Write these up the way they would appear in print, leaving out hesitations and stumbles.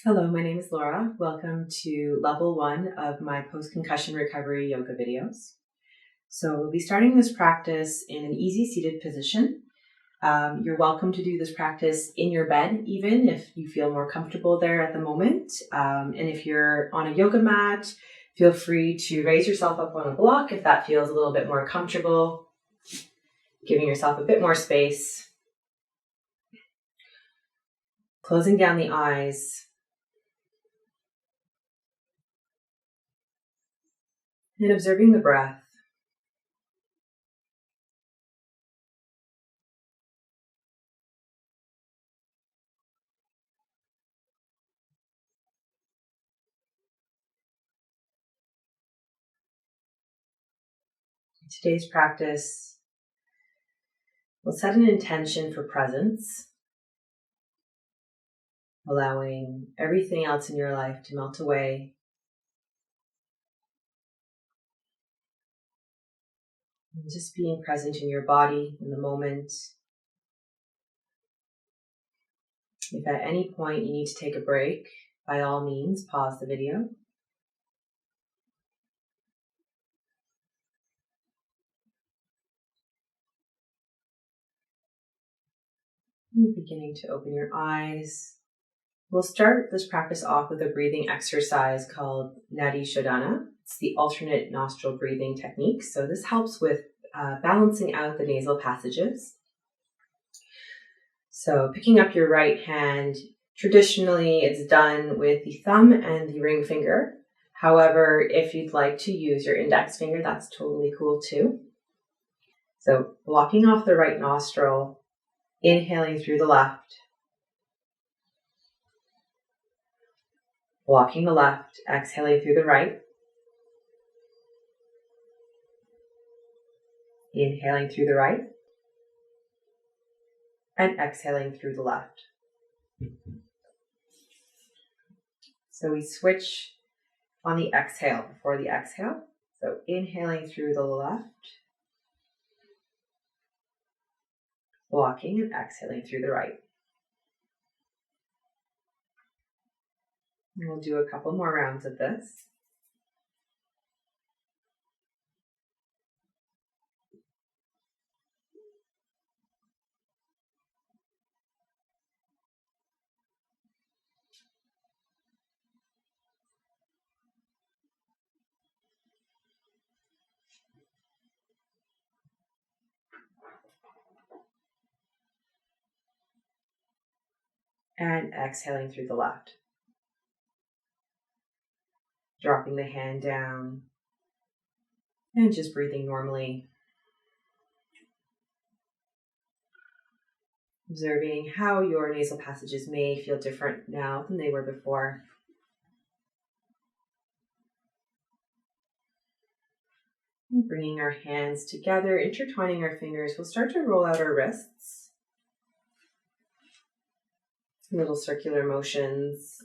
Hello, my name is Laura. Welcome to level 1 of my post-concussion recovery yoga videos. So we'll be starting this practice in an easy seated position. You're welcome to do this practice in your bed, even if you feel more comfortable there at the moment. And if you're on a yoga mat, feel free to raise yourself up on a block if that feels a little bit more comfortable, giving yourself a bit more space. Closing down the eyes. And observing the breath. In today's practice, we'll set an intention for presence, allowing everything else in your life to melt away. And just being present in your body in the moment. If at any point you need to take a break, by all means, pause the video. And beginning to open your eyes. We'll start this practice off with a breathing exercise called Nadi Shodhana. It's the alternate nostril breathing technique. So this helps with balancing out the nasal passages. So picking up your right hand, traditionally it's done with the thumb and the ring finger. However, if you'd like to use your index finger, that's totally cool too. So blocking off the right nostril, inhaling through the left. Blocking the left, exhaling through the right. Inhaling through the right. And exhaling through the left. So we switch on the exhale before the exhale. So inhaling through the left. Blocking and exhaling through the right. And we'll do a couple more rounds of this. And exhaling through the left. Dropping the hand down and just breathing normally. Observing how your nasal passages may feel different now than they were before. And bringing our hands together, intertwining our fingers, we'll start to roll out our wrists. Little circular motions.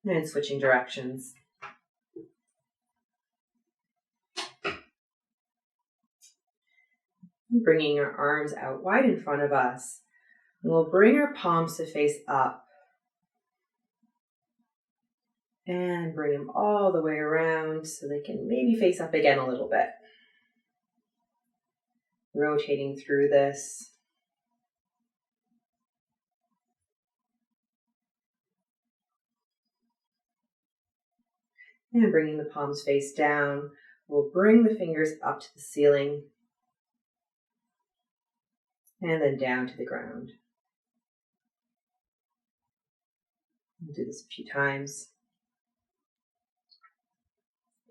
And switching directions. Bringing our arms out wide in front of us. And we'll bring our palms to face up. And bring them all the way around so they can maybe face up again a little bit. Rotating through this. And bringing the palms face down. We'll bring the fingers up to the ceiling. And then down to the ground. We'll do this a few times.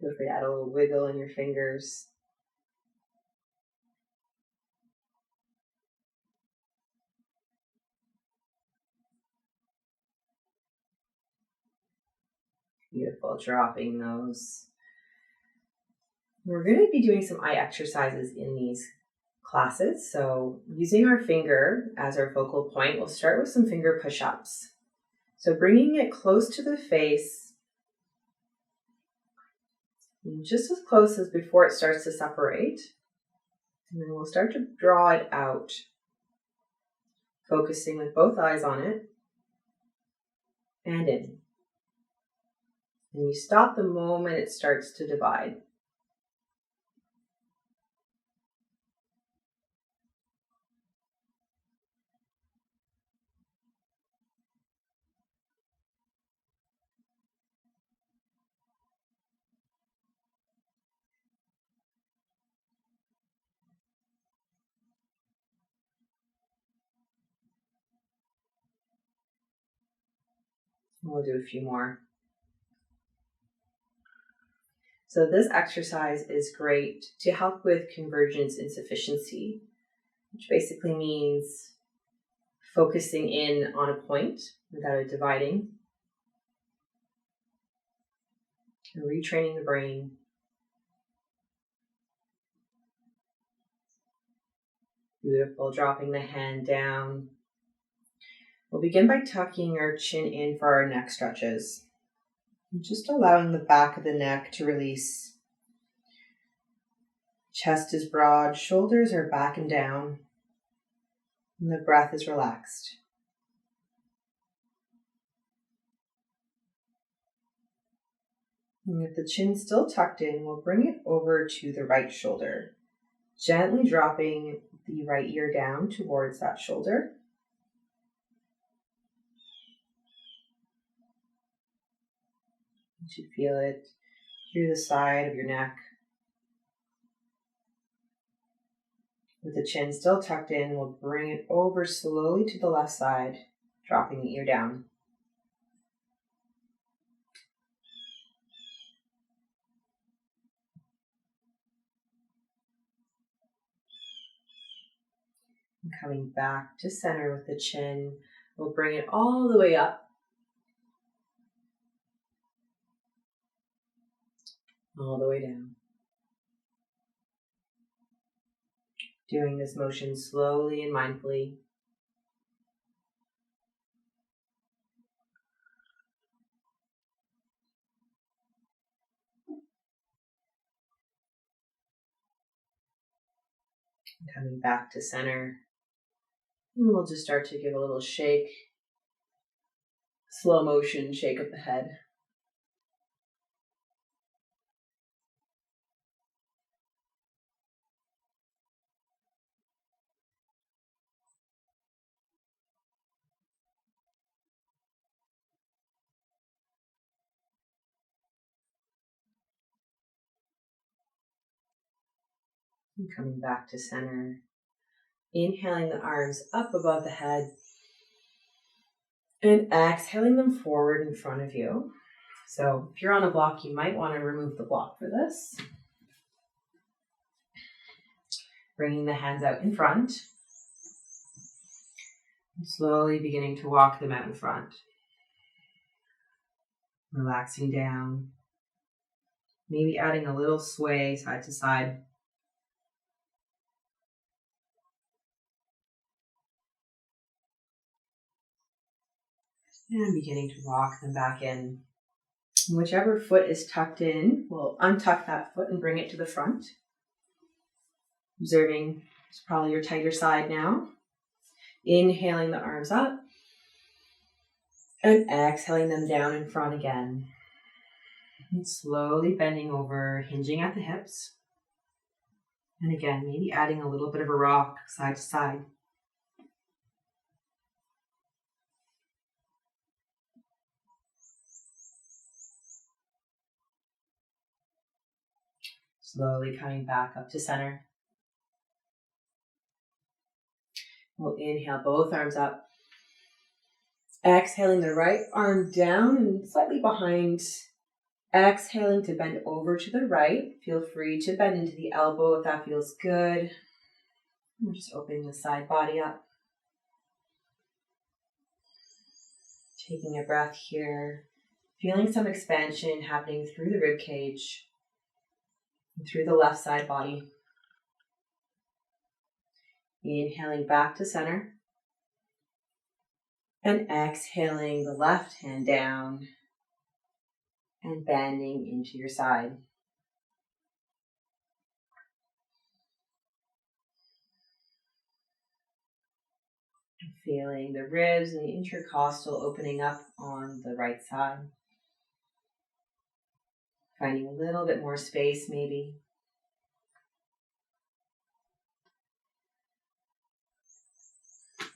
Feel free to add a little wiggle in your fingers. Beautiful, dropping those. We're going to be doing some eye exercises in these classes. So using our finger as our focal point, we'll start with some finger push-ups. So bringing it close to the face, just as close as before it starts to separate. And then we'll start to draw it out. focusing with both eyes on it, and in. And you stop the moment it starts to divide. We'll do a few more. So this exercise is great to help with convergence insufficiency, which basically means focusing in on a point without it dividing, and retraining the brain. Beautiful. Dropping the hand down. We'll begin by tucking our chin in for our neck stretches. And just allowing the back of the neck to release. Chest is broad, shoulders are back and down, and the breath is relaxed. And with the chin still tucked in, we'll bring it over to the right shoulder, gently dropping the right ear down towards that shoulder. You should feel it through the side of your neck. With the chin still tucked in, we'll bring it over slowly to the left side, dropping the ear down. And coming back to center with the chin, we'll bring it all the way up. All the way down. Doing this motion slowly and mindfully. Coming back to center. And we'll just start to give a little shake. Slow motion shake of the head. And coming back to center. Inhaling the arms up above the head. And exhaling them forward in front of you. So if you're on a block, you might want to remove the block for this. Bringing the hands out in front. And slowly beginning to walk them out in front. Relaxing down. Maybe adding a little sway side to side. And beginning to walk them back in. And whichever foot is tucked in, we'll untuck that foot and bring it to the front. Observing it's probably your tighter side now. Inhaling the arms up. And exhaling them down in front again. And slowly bending over, hinging at the hips. And again, maybe adding a little bit of a rock side to side. Slowly coming back up to center. We'll inhale both arms up. Exhaling the right arm down and slightly behind. Exhaling to bend over to the right. Feel free to bend into the elbow if that feels good. We're just opening the side body up. Taking a breath here. Feeling some expansion happening through the rib cage and through the left side body. Inhaling back to center. And exhaling the left hand down and bending into your side. Feeling the ribs and the intercostal opening up on the right side. Finding a little bit more space maybe.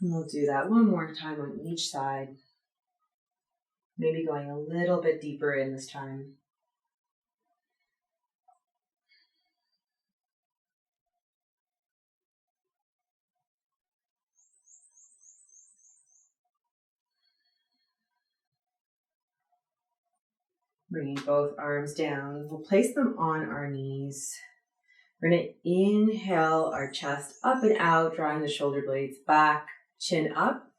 And we'll do that one more time on each side. Maybe going a little bit deeper in this time. Bringing both arms down. We'll place them on our knees. We're going to inhale our chest up and out, drawing the shoulder blades back, chin up.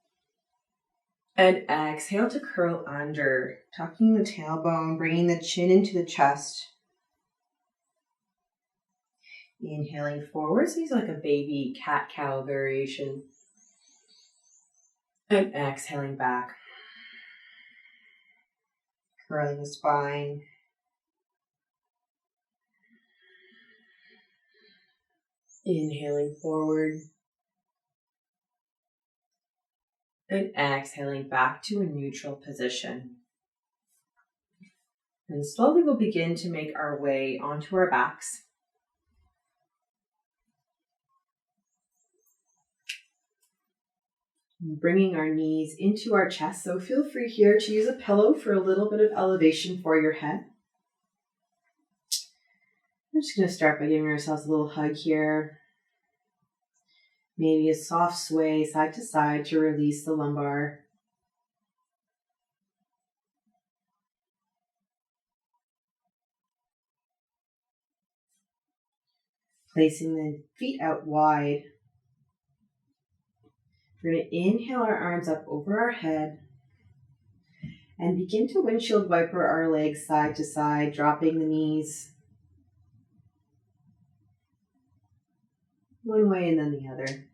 And exhale to curl under, tucking the tailbone, bringing the chin into the chest. Inhaling forward, so it's like a baby cat-cow variation. And exhaling back. Curling the spine. Inhaling forward. And exhaling back to a neutral position. And slowly we'll begin to make our way onto our backs. Bringing our knees into our chest. So feel free here to use a pillow for a little bit of elevation for your head. We're just going to start by giving ourselves a little hug here. Maybe a soft sway side to side to release the lumbar. Placing the feet out wide. We're going to inhale our arms up over our head and begin to windshield wiper our legs side to side, dropping the knees one way and then the other.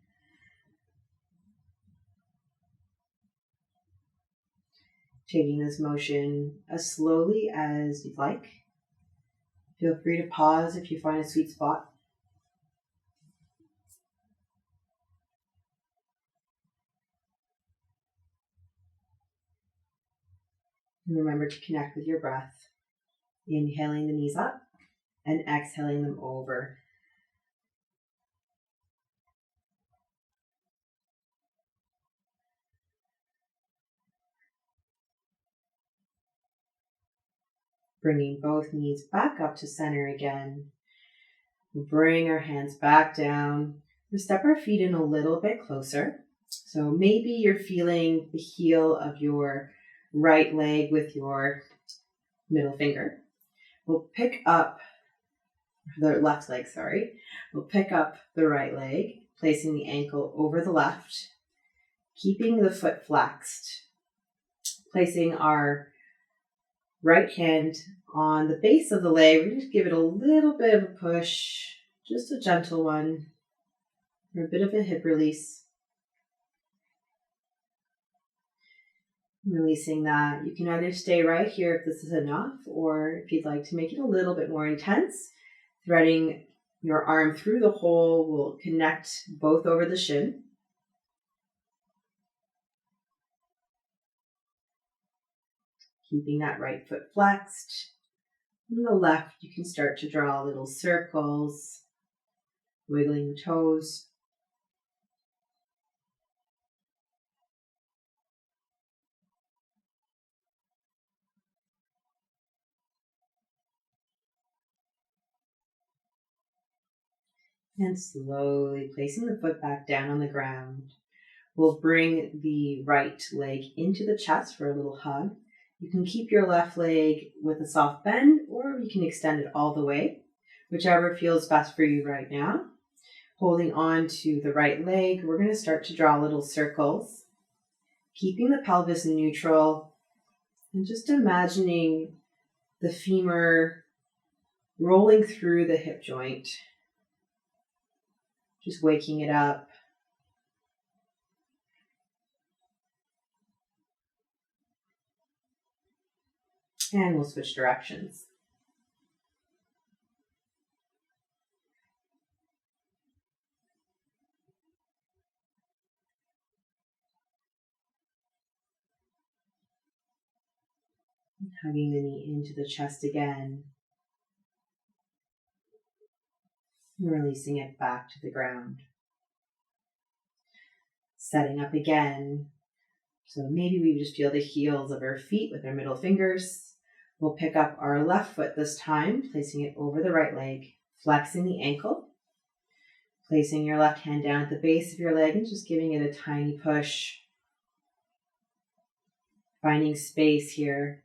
Taking this motion as slowly as you'd like. Feel free to pause if you find a sweet spot. And remember to connect with your breath. Inhaling the knees up and exhaling them over. Bringing both knees back up to center again. Bring our hands back down. We'll step our feet in a little bit closer. So maybe you're feeling the heel of your right leg with your middle finger. We'll pick up the left leg, We'll pick up the right leg, placing the ankle over the left, keeping the foot flexed, placing our right hand on the base of the leg. We're going to give it a little bit of a push, just a gentle one, or a bit of a hip release. Releasing that. You can either stay right here if this is enough, or if you'd like to make it a little bit more intense, threading your arm through the hole will connect both over the shin. Keeping that right foot flexed. On the left, you can start to draw little circles, wiggling the toes. And slowly placing the foot back down on the ground. We'll bring the right leg into the chest for a little hug. You can keep your left leg with a soft bend, or you can extend it all the way, whichever feels best for you right now. Holding on to the right leg, we're going to start to draw little circles, keeping the pelvis neutral, and just imagining the femur rolling through the hip joint. Just waking it up. And we'll switch directions. Hugging the knee into the chest again. Releasing it back to the ground. Setting up again. So maybe we just feel the heels of our feet with our middle fingers. We'll pick up our left foot this time, placing it over the right leg, flexing the ankle, placing your left hand down at the base of your leg and just giving it a tiny push. Finding space here.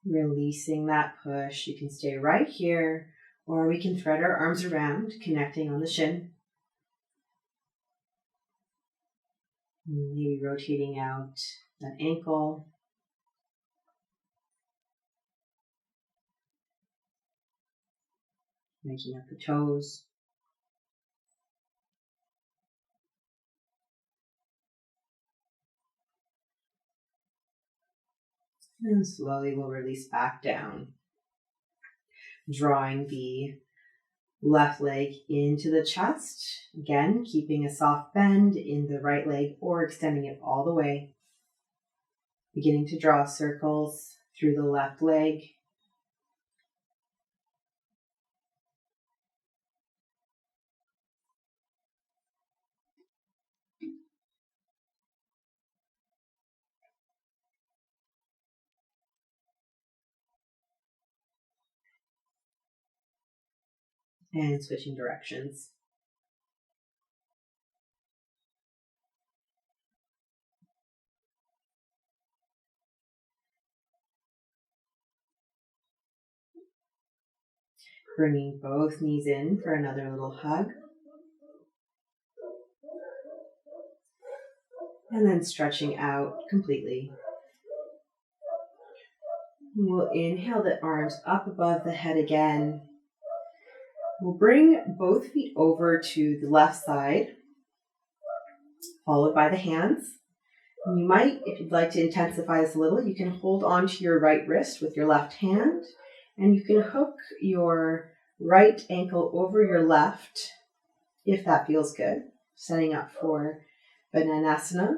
Releasing that push. You can stay right here, or we can thread our arms around, connecting on the shin. Maybe rotating out that ankle. Making up the toes. And slowly we'll release back down. Drawing the left leg into the chest. Again, keeping a soft bend in the right leg or extending it all the way. Beginning to draw circles through the left leg. And switching directions. Bringing both knees in for another little hug. And then stretching out completely. We'll inhale the arms up above the head again. We'll bring both feet over to the left side, followed by the hands. And you might, if you'd like to intensify this a little, you can hold onto your right wrist with your left hand, and you can hook your right ankle over your left, if that feels good. Setting up for Bananasana.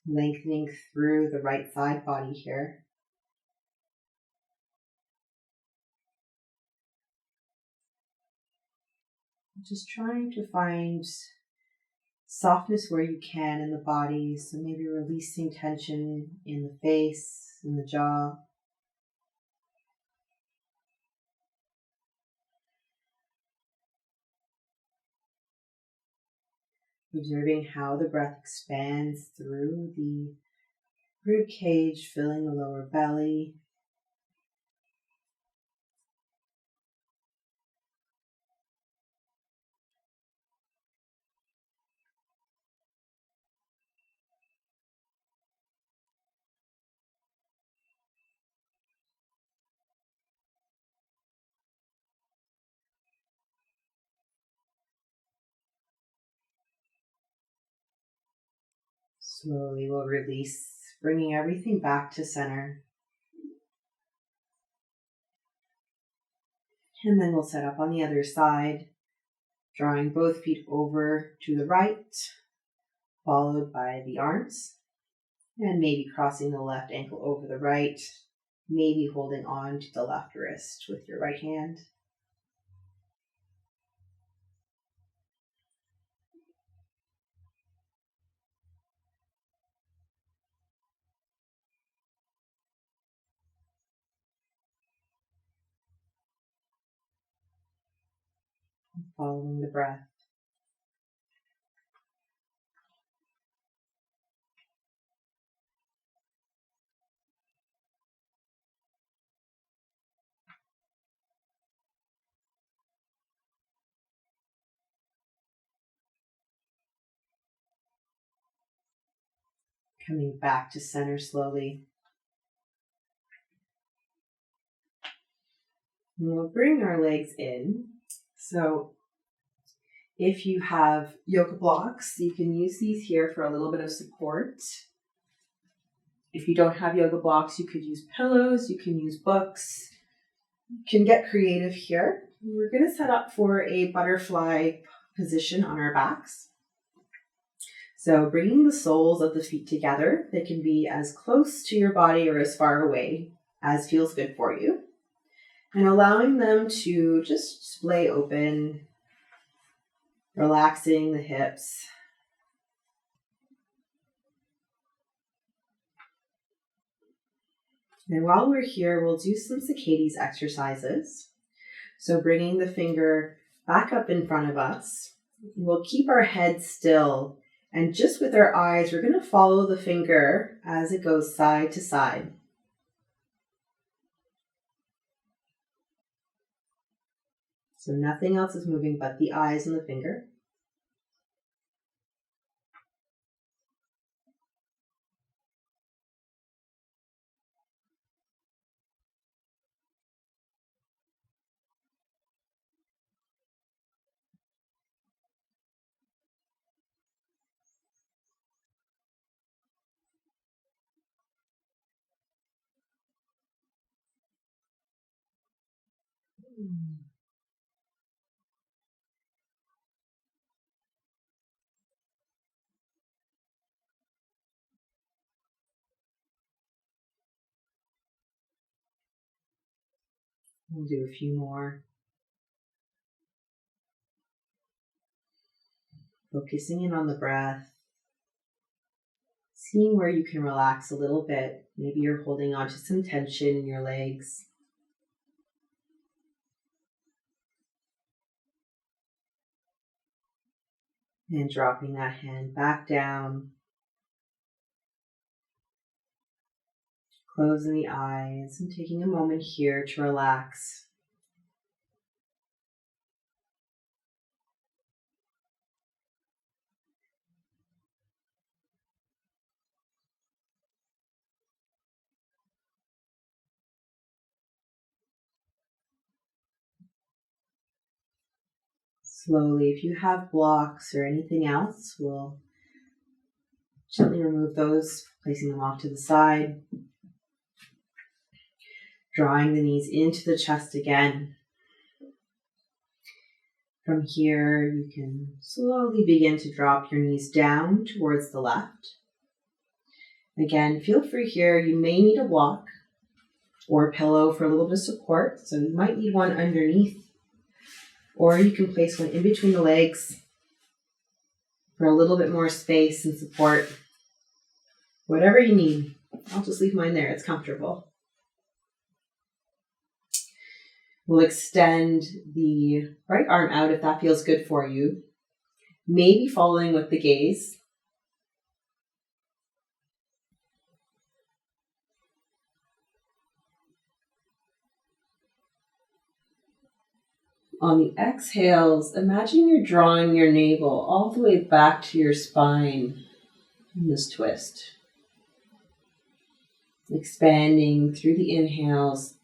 Lengthening through the right side body here. Just trying to find softness where you can in the body. So maybe releasing tension in the face, in the jaw. Observing how the breath expands through the rib cage, filling the lower belly. Slowly we'll release, bringing everything back to center. And then we'll set up on the other side, drawing both feet over to the right, followed by the arms, and maybe crossing the left ankle over the right, maybe holding on to the left wrist with your right hand. Following the breath. Coming back to center slowly. And we'll bring our legs in. So if you have yoga blocks, you can use these here for a little bit of support. If you don't have yoga blocks, you could use pillows, you can use books. You can get creative here. We're going to set up for a butterfly position on our backs. So bringing the soles of the feet together, they can be as close to your body or as far away as feels good for you. And allowing them to just splay open, relaxing the hips. And while we're here, we'll do some Sacades exercises. So bringing the finger back up in front of us, we'll keep our head still. And just with our eyes, we're going to follow the finger as it goes side to side. So nothing else is moving but the eyes and the finger. We'll do a few more. Focusing in on the breath. Seeing where you can relax a little bit. Maybe you're holding on to some tension in your legs. And dropping that hand back down. Closing the eyes and taking a moment here to relax. Slowly, if you have blocks or anything else, we'll gently remove those, placing them off to the side. Drawing the knees into the chest again. From here, you can slowly begin to drop your knees down towards the left. Again, feel free here. You may need a block or a pillow for a little bit of support. So you might need one underneath, or you can place one in between the legs for a little bit more space and support. Whatever you need. I'll just leave mine there. It's comfortable. We'll extend the right arm out if that feels good for you. Maybe following with the gaze. On the exhales, imagine you're drawing your navel all the way back to your spine in this twist. Expanding through the inhales.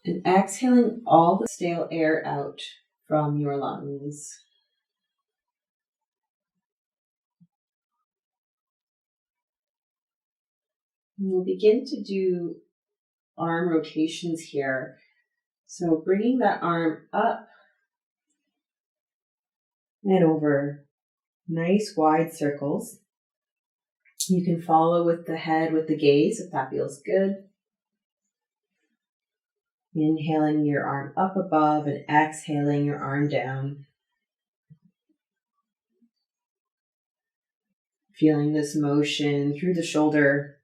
And exhaling all the stale air out from your lungs. And we'll begin to do arm rotations here. So bringing that arm up and over. Nice wide circles. You can follow with the head with the gaze if that feels good. Inhaling your arm up above and exhaling your arm down. Feeling this motion through the shoulder.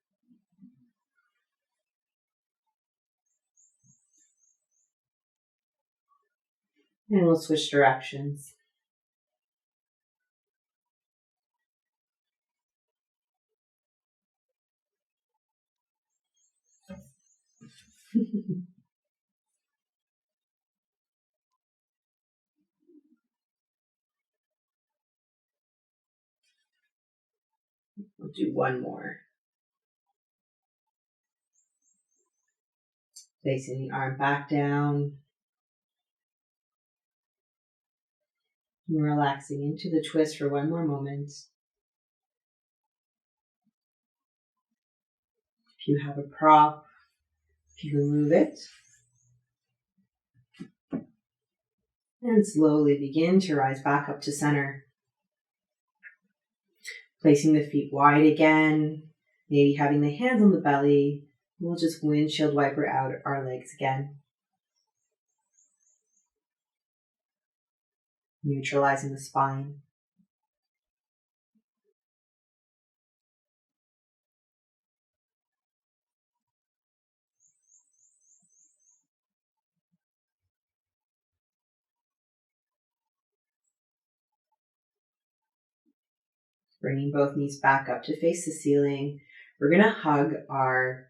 And we'll switch directions. We'll do one more. Placing the arm back down. And relaxing into the twist for one more moment. If you have a prop, you can move it. And slowly begin to rise back up to center. Placing the feet wide again, maybe having the hands on the belly. We'll just windshield wiper out our legs again. Neutralizing the spine. Bringing both knees back up to face the ceiling. We're going to hug our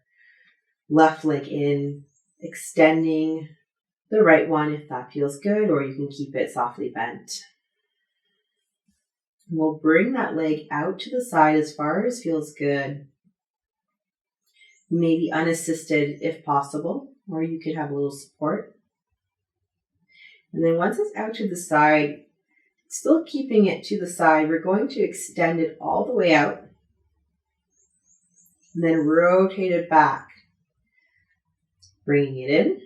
left leg in, extending the right one if that feels good, or you can keep it softly bent. We'll bring that leg out to the side as far as feels good. Maybe unassisted if possible, or you could have a little support. And then once it's out to the side, still keeping it to the side, we're going to extend it all the way out and then rotate it back, bringing it in,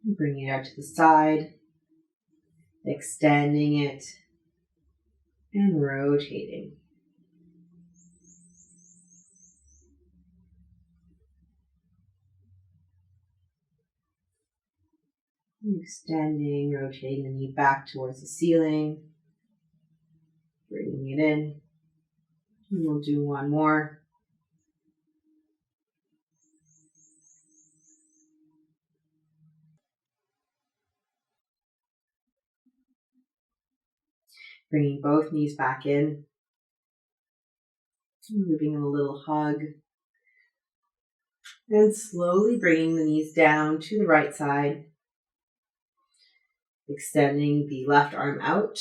bringing it out to the side, extending it and rotating. Extending, rotating the knee back towards the ceiling, bringing it in. And we'll do one more. Bringing both knees back in. Moving in a little hug. And slowly bringing the knees down to the right side. Extending the left arm out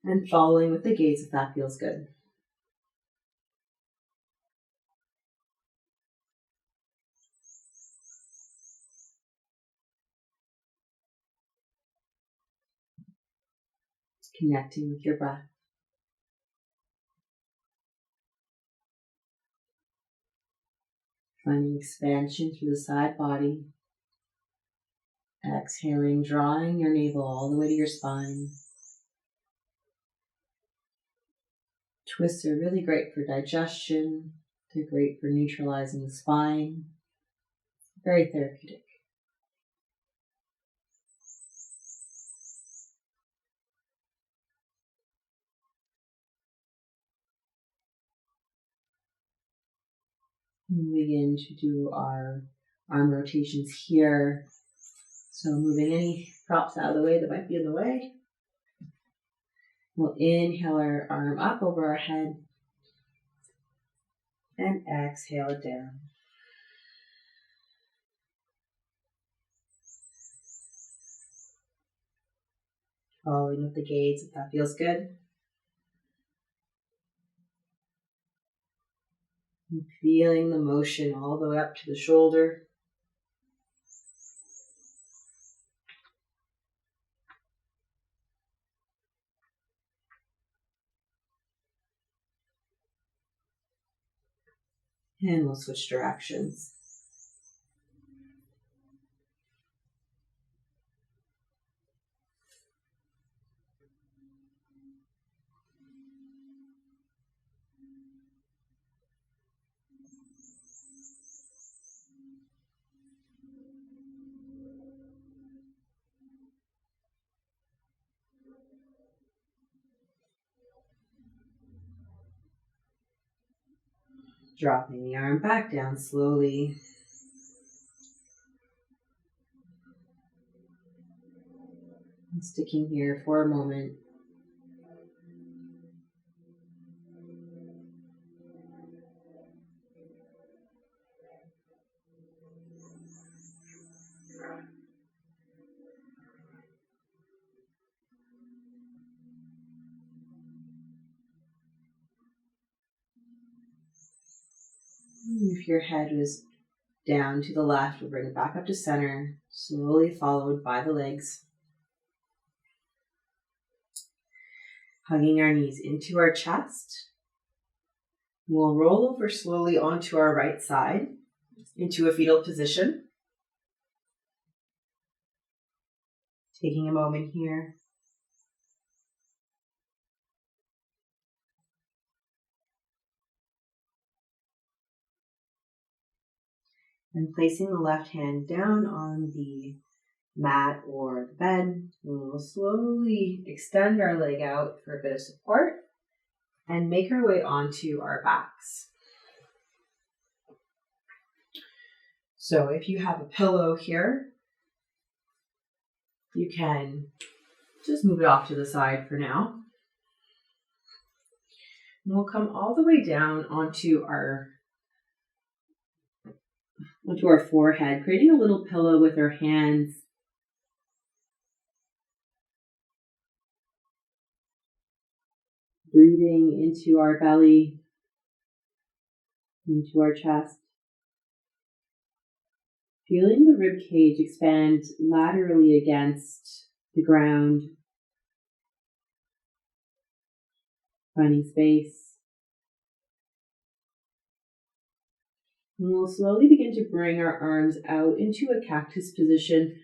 and following with the gaze if that feels good. Connecting with your breath. Finding expansion through the side body. Exhaling, drawing your navel all the way to your spine. Twists are really great for digestion. They're great for neutralizing the spine. Very therapeutic. We begin to do our arm rotations here. So moving any props out of the way that might be in the way. We'll inhale our arm up over our head and exhale it down. Following with the gaze if that feels good. And feeling the motion all the way up to the shoulder. And we'll switch directions. Dropping the arm back down slowly. And sticking here for a moment. If your head is down to the left, we'll bring it back up to center, slowly followed by the legs. Hugging our knees into our chest. We'll roll over slowly onto our right side into a fetal position. Taking a moment here. And placing the left hand down on the mat or the bed, we'll slowly extend our leg out for a bit of support and make our way onto our backs. So if you have a pillow here, you can just move it off to the side for now. And we'll come all the way down onto our forehead, creating a little pillow with our hands. Breathing into our belly, into our chest. Feeling the rib cage expand laterally against the ground. Finding space. And we'll slowly begin to bring our arms out into a cactus position,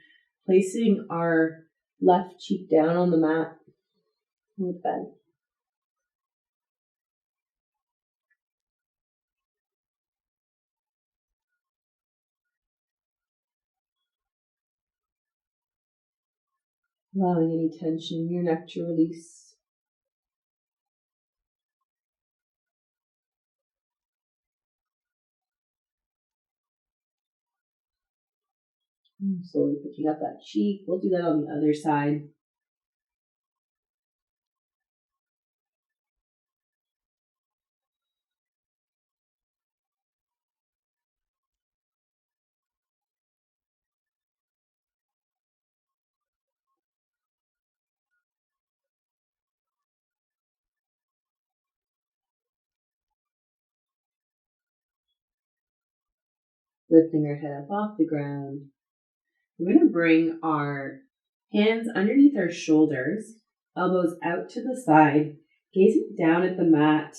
placing our left cheek down on the mat on the bed. Allowing any tension in your neck to release. Slowly picking up that cheek. We'll do that on the other side. Lifting our head up off the ground. We're going to bring our hands underneath our shoulders, elbows out to the side, gazing down at the mat.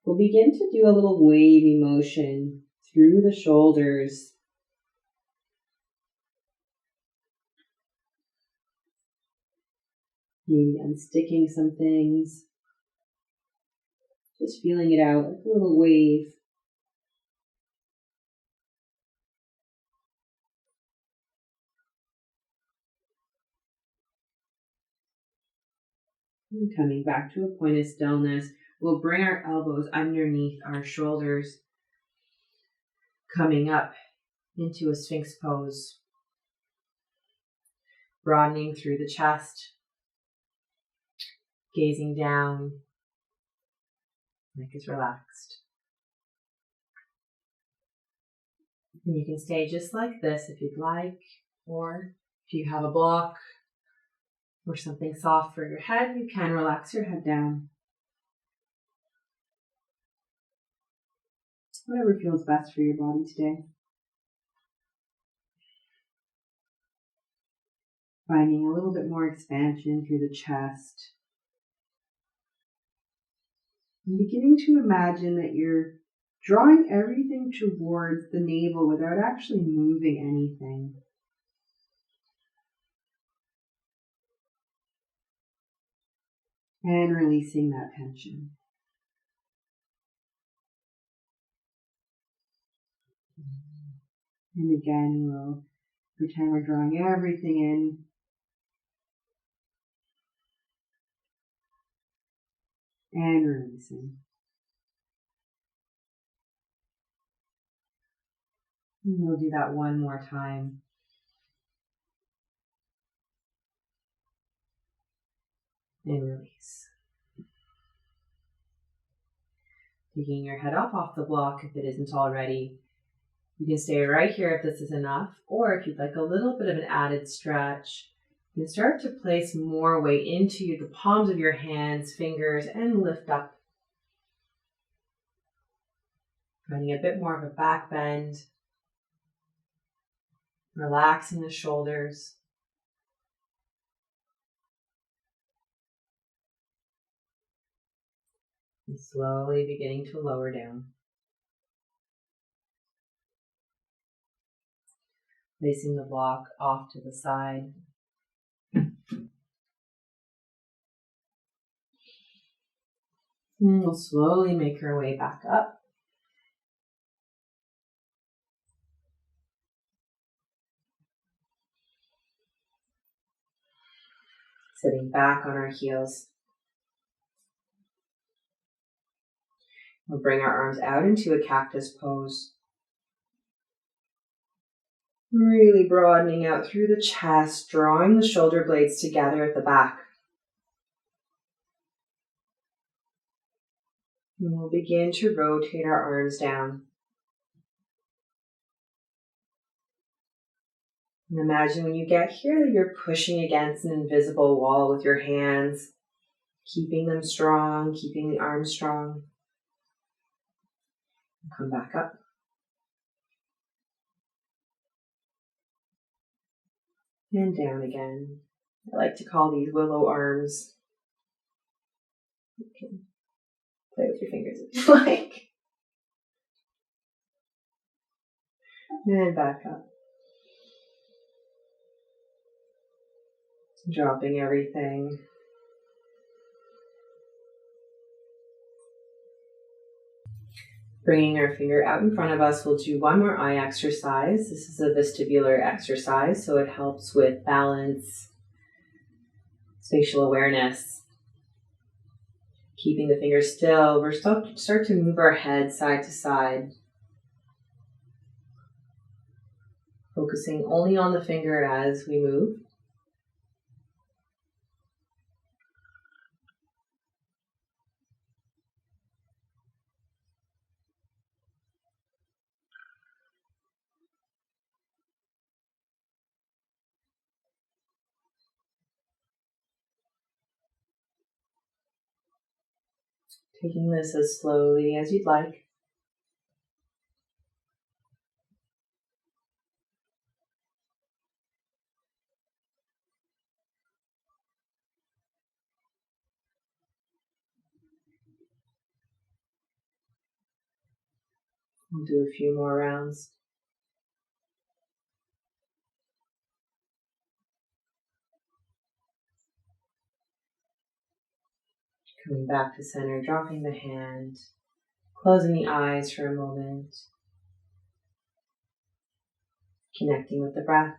We'll begin to do a little wavy motion through the shoulders. Maybe unsticking some things. Just feeling it out, like a little wave. And coming back to a point of stillness, we'll bring our elbows underneath our shoulders, coming up into a Sphinx pose, broadening through the chest, gazing down, neck is relaxed. And you can stay just like this if you'd like, or if you have a block or something soft for your head, you can relax your head down. Whatever feels best for your body today. Finding a little bit more expansion through the chest. And beginning to imagine that you're drawing everything towards the navel without actually moving anything. And releasing that tension. And again, we'll pretend we're drawing everything in. And releasing. And we'll do that one more time. And release. Taking your head up off the block if it isn't already. You can stay right here if this is enough, or if you'd like a little bit of an added stretch, you can start to place more weight into the palms of your hands, fingers, and lift up. Finding a bit more of a back bend. Relaxing the shoulders. And slowly beginning to lower down. Placing the block off to the side. And we'll slowly make our way back up. Sitting back on our heels. We'll bring our arms out into a cactus pose. Really broadening out through the chest, drawing the shoulder blades together at the back. And we'll begin to rotate our arms down. And imagine when you get here that you're pushing against an invisible wall with your hands, keeping them strong, keeping the arms strong. Come back up. And down again. I like to call these willow arms. You can play with your fingers if you like. And back up. Dropping everything. Bringing our finger out in front of us, we'll do one more eye exercise. This is a vestibular exercise, so it helps with balance, spatial awareness. Keeping the fingers still, we're start to move our head side to side. Focusing only on the finger as we move. Taking this as slowly as you'd like. We'll do a few more rounds. Coming back to center, dropping the hand, closing the eyes for a moment, connecting with the breath.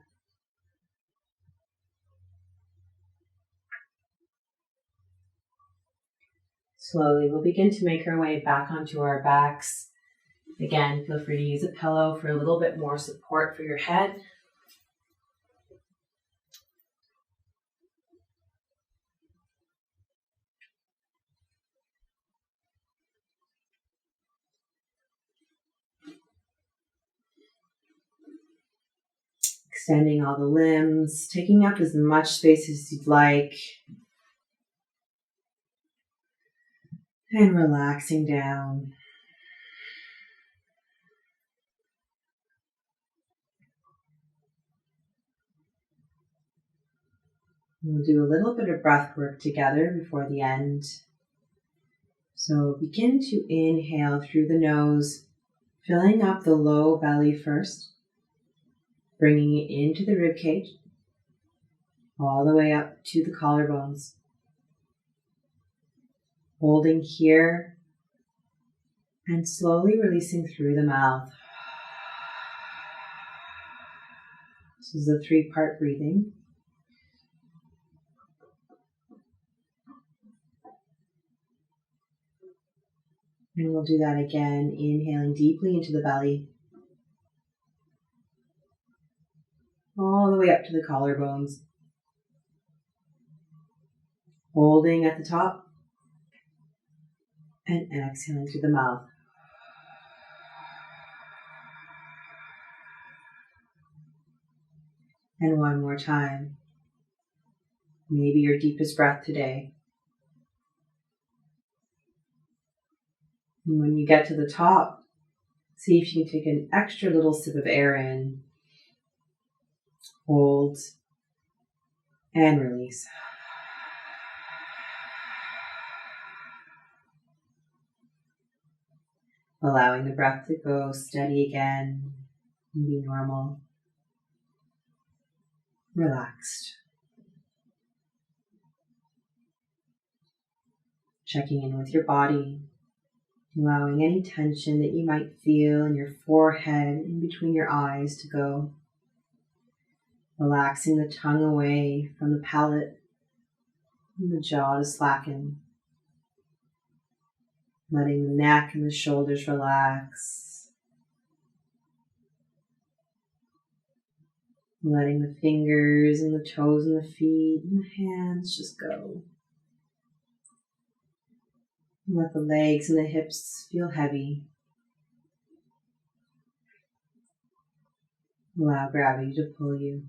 Slowly, we'll begin to make our way back onto our backs. Again, feel free to use a pillow for a little bit more support for your head. Extending all the limbs, taking up as much space as you'd like. And relaxing down. We'll do a little bit of breath work together before the end. So begin to inhale through the nose, filling up the low belly first, bringing it into the rib cage, all the way up to the collarbones. Holding here and slowly releasing through the mouth. This is a 3-part breathing. And we'll do that again, inhaling deeply into the belly. All the way up to the collarbones. Holding at the top. And exhaling through the mouth. And one more time. Maybe your deepest breath today. And when you get to the top, see if you can take an extra little sip of air in. Hold. And release. Allowing the breath to go steady again and be normal. Relaxed. Checking in with your body, allowing any tension that you might feel in your forehead, in between your eyes to go. Relaxing the tongue away from the palate and the jaw to slacken. Letting the neck and the shoulders relax. Letting the fingers and the toes and the feet and the hands just go. Let the legs and the hips feel heavy. Allow gravity to pull you.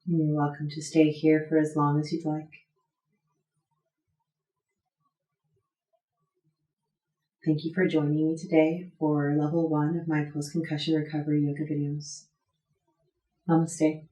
And you're welcome to stay here for as long as you'd like. Thank you for joining me today for level 1 of my post-concussion recovery yoga videos. Namaste.